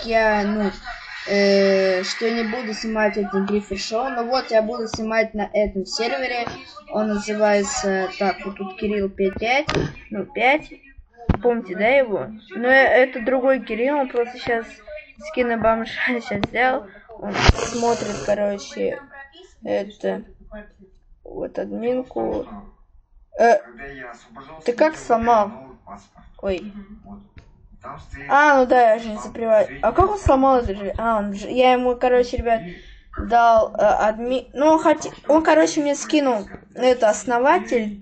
я, что я не буду снимать это Гриффер Шоу, но вот я буду снимать на этом сервере. Он называется, так, вот тут Кирилл 55, 5. Помните, да, его? Но это другой Кирилл, он просто сейчас скина бомжа сейчас сделал. Он смотрит, короче, это, вот админку. Ты как сломал? Ой. Ну да, я же не закрываю. А как он сломал это же? Я ему, короче, ребят, дал админ. Ну, он, короче, мне скинул это основатель,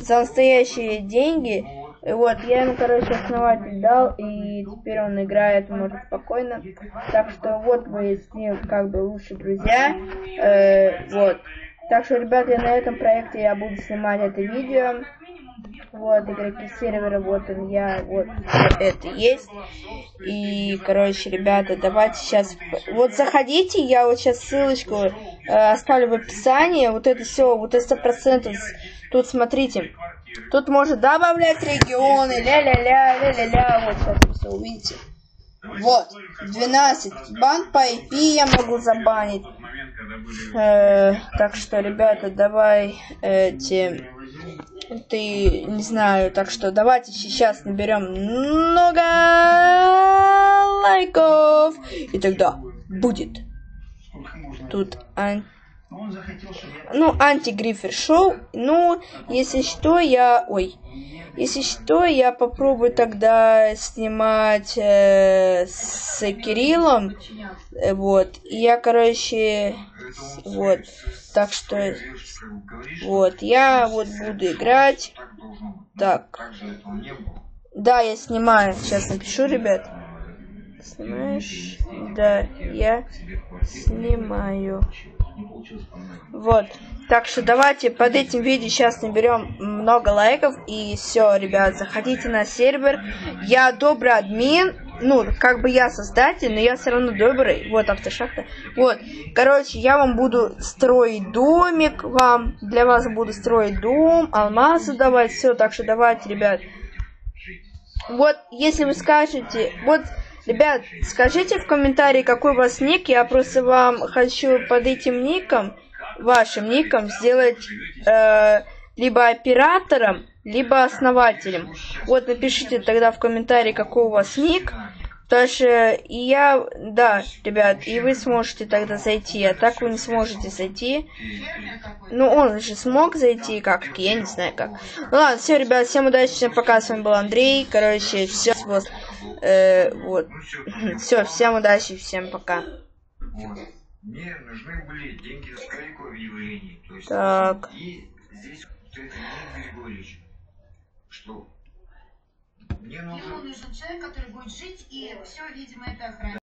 за настоящие деньги. Вот, я ему, короче, основатель дал, и теперь он играет, может, спокойно. Так что вот вы с ним как бы лучшие друзья. Вот. Так что, ребят, я на этом проекте я буду снимать это видео. Вот, игроки сервера, вот он, вот это есть. И, короче, ребята, давайте сейчас... Вот заходите, я вот сейчас ссылочку оставлю в описании. Вот это все, вот это 100%. Тут, смотрите, тут можно добавлять регионы, ля-ля-ля, вот сейчас все увидите. Вот, 12. Бан по IP я могу забанить. Так что, ребята, давай ты не знаю, так что давайте сейчас наберем много лайков, и тогда будет тут анти-Гриффер Шоу. Если что, я попробую тогда снимать с Кириллом. Вот. И я, короче, вот. Так что, вот, я вот буду играть. Так. Да, я снимаю. Сейчас напишу, ребят. Снимаешь? Да, я снимаю. Вот. Так что давайте под этим видео сейчас наберем много лайков. И все, ребят, заходите на сервер. Я добрый админ. Как бы я создатель, но я все равно добрый. Вот автошахта. Вот. Короче, я вам буду строить домик. Для вас буду строить дом, алмазы давать. Все, так что давайте, ребят. Вот, если вы скажете... Вот, ребят, скажите в комментарии, какой у вас ник. Я просто вам хочу под этим ником, вашим ником, сделать либо оператором, либо основателем. Вот, напишите тогда в комментарии, какой у вас ник. Потому что да, ребят, и вы сможете тогда зайти, а так вы не сможете зайти. Он же смог зайти как-то, я не знаю как. Ладно, все, ребят, всем удачи, всем пока, с вами был Андрей. Короче, все, вот. Все, всем удачи, всем пока. Мне нужны были деньги Скалику объявлений. Так. И здесь Григорьевич, что мне нужен человек, который будет жить, и все, видимо, это охранять.